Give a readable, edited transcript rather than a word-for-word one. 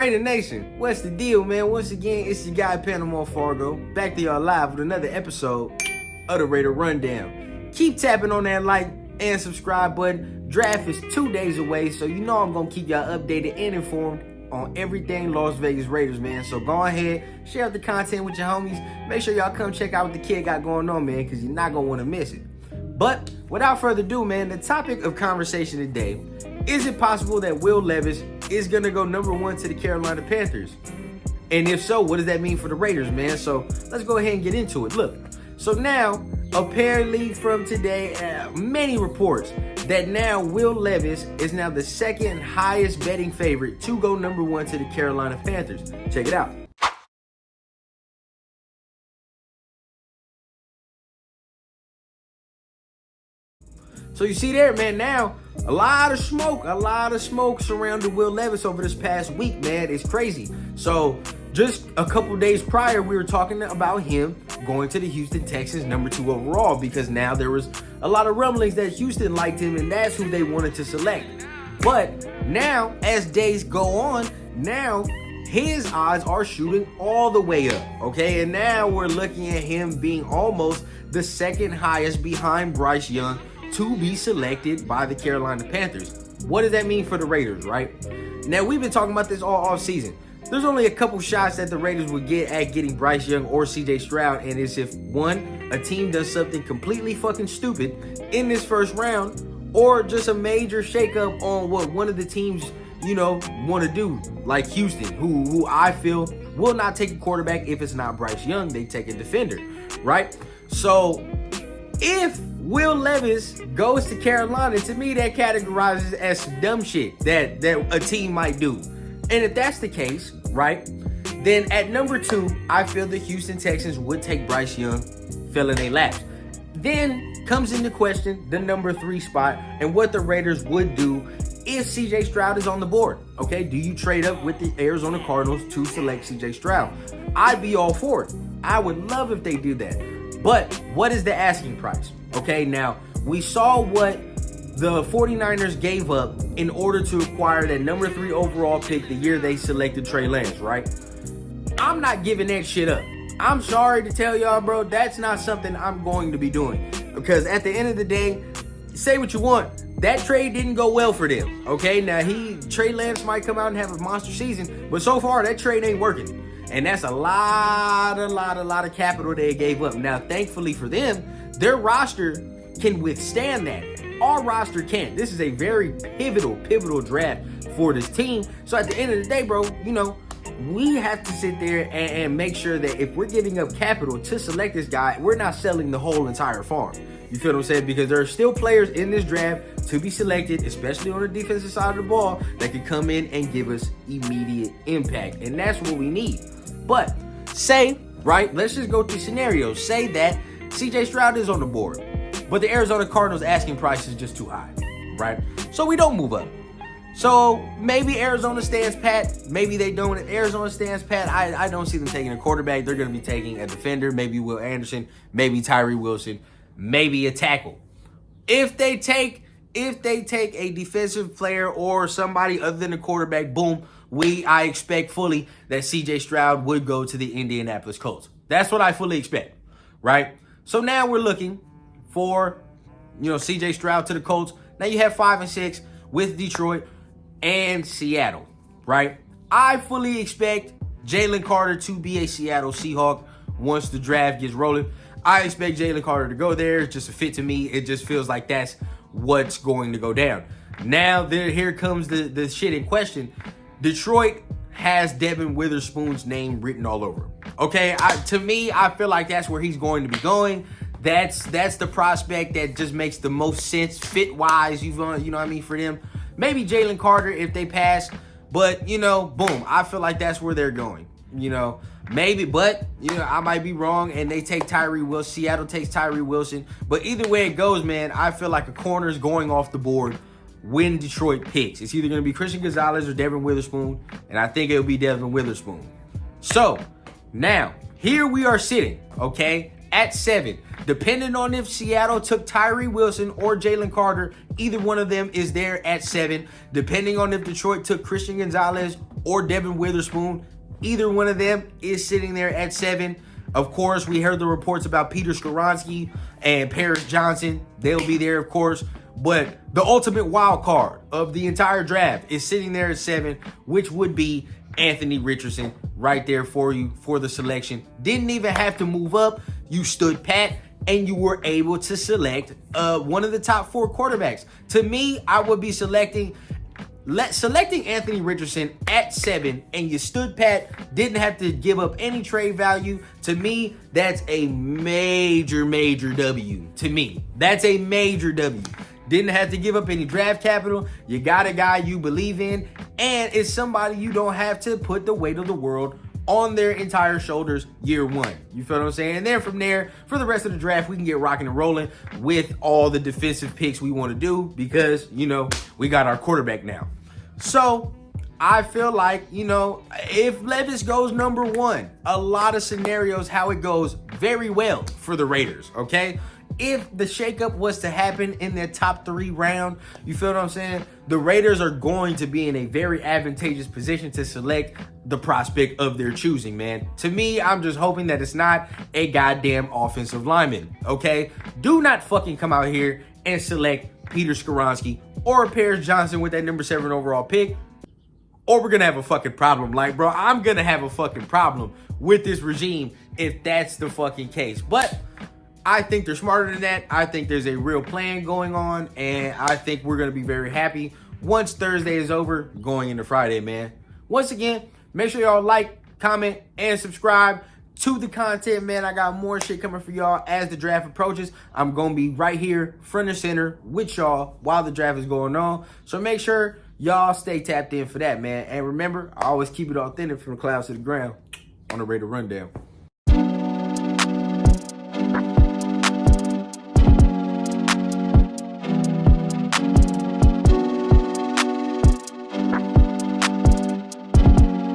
Raider Nation, what's the deal, man? Once again, it's your guy Panama Fargo, back to y'all live with another episode of the Raider Rundown. Keep tapping on that like and subscribe button. Draft is 2 days away, so you know I'm gonna keep y'all updated and informed on everything Las Vegas Raiders, man. So go ahead, share the content with your homies. Make sure y'all come check out what the kid got going on, man, because you're not gonna want to miss it. But without further ado, man, the topic of conversation today: is it possible that Will Levis is going to go number 1 to the Carolina Panthers? And if so, what does that mean for the Raiders, man? So let's go ahead and get into it. Look, so now, apparently from today, many reports that now Will Levis is now the second highest betting favorite to go number 1 to the Carolina Panthers. Check it out. So you see there, man, now a lot of smoke surrounding Will Levis over this past week, man. It's crazy. So just a couple days prior, we were talking about him going to the Houston Texans number 2 overall, because now there was a lot of rumblings that Houston liked him and that's who they wanted to select. But now, as days go on, now his odds are shooting all the way up, okay? And now we're looking at him being almost the second highest behind Bryce Young to be selected by the Carolina Panthers. What does that mean for the Raiders, right? Now, we've been talking about this all off season. There's only a couple shots that the Raiders would get at getting Bryce Young or CJ Stroud, and it's if one, a team does something completely fucking stupid in this first round, or just a major shakeup on what one of the teams, want to do, like Houston, who I feel will not take a quarterback. If it's not Bryce Young, they take a defender, right? So if Will Levis goes to Carolina, to me that categorizes as some dumb shit that a team might do. And if that's the case, right, then at number 2, I feel the Houston Texans would take Bryce Young, fill in their laps. Then comes into question the number 3 spot and what the Raiders would do if CJ Stroud is on the board. Okay, do you trade up with the Arizona Cardinals to select CJ Stroud? I'd be all for it. I would love if they do that. But what is the asking price? Okay, now we saw what the 49ers gave up in order to acquire that number 3 overall pick the year they selected Trey Lance, right? I'm not giving that shit up. I'm sorry to tell y'all, bro, that's not something I'm going to be doing. Because at the end of the day, say what you want, that trade didn't go well for them. Okay, now Trey Lance might come out and have a monster season, but so far that trade ain't working. And that's a lot of capital they gave up. Now, thankfully for them, their roster can withstand that. Our roster can't. This is a very pivotal draft for this team. So at the end of the day, bro, we have to sit there and make sure that if we're giving up capital to select this guy, we're not selling the whole entire farm. You feel what I'm saying? Because there are still players in this draft to be selected, especially on the defensive side of the ball, that can come in and give us immediate impact. And that's what we need. But say, right, let's just go through scenarios. Say that CJ Stroud is on the board, but the Arizona Cardinals asking price is just too high, right? So we don't move up. So maybe Arizona stands pat, maybe they don't. If Arizona stands pat, I don't see them taking a quarterback. They're going to be taking a defender, maybe Will Anderson, maybe Tyree Wilson, maybe a tackle. If they take a defensive player or somebody other than a quarterback, boom, I expect fully that CJ Stroud would go to the Indianapolis Colts. That's what I fully expect, right? So now we're looking for, CJ Stroud to the Colts. Now you have 5 and 6 with Detroit and Seattle, right? I fully expect Jalen Carter to be a Seattle Seahawk once the draft gets rolling. I expect Jalen Carter to go there. It's just a fit to me. It just feels like that's what's going to go down. Now, here comes the shit in question. Detroit has Devin Witherspoon's name written all over. Okay, to me, I feel like that's where he's going to be going. That's the prospect that just makes the most sense fit-wise, for them. Maybe Jalen Carter if they pass, but, boom, I feel like that's where they're going. Maybe, but, I might be wrong, and they take Tyree Wilson. Seattle takes Tyree Wilson. But either way it goes, man, I feel like a corner is going off the board when Detroit picks. It's either going to be Christian Gonzalez or Devin Witherspoon, and I think it'll be Devin Witherspoon. So, now, here we are sitting, okay? at 7. Depending on if Seattle took Tyree Wilson or Jalen Carter, either one of them is there at 7. Depending on if Detroit took Christian Gonzalez or Devin Witherspoon, either one of them is sitting there at 7. Of course, we heard the reports about Peter Skoronski and Paris Johnson. They'll be there, of course. But the ultimate wild card of the entire draft is sitting there at 7, which would be Anthony Richardson right there for you for the selection. Didn't even have to move up. You stood pat and you were able to select one of the top 4 quarterbacks. To me, I would be selecting Anthony Richardson at 7, and you stood pat, didn't have to give up any trade value. To me, that's a major W. To me, that's a major W. Didn't have to give up any draft capital. You got a guy you believe in, and it's somebody you don't have to put the weight of the world on their entire shoulders year 1. You feel what I'm saying? And then from there, for the rest of the draft, we can get rocking and rolling with all the defensive picks we want to do because, we got our quarterback now. So I feel like, if Levis goes number 1, a lot of scenarios how it goes very well for the Raiders, okay? If the shakeup was to happen in their top 3 round, you feel what I'm saying? The Raiders are going to be in a very advantageous position to select the prospect of their choosing, man. To me, I'm just hoping that it's not a goddamn offensive lineman, okay? Do not fucking come out here and select Peter Skoronski or Paris Johnson with that number 7 overall pick, or we're going to have a fucking problem. Like, bro, I'm going to have a fucking problem with this regime if that's the fucking case. But I think they're smarter than that. I think there's a real plan going on, and I think we're going to be very happy once Thursday is over going into Friday, man. Once again, make sure y'all like, comment, and subscribe to the content, man. I got more shit coming for y'all as the draft approaches. I'm going to be right here, front and center with y'all while the draft is going on. So make sure y'all stay tapped in for that, man. And remember, I always keep it authentic from the clouds to the ground on the Raider Rundown.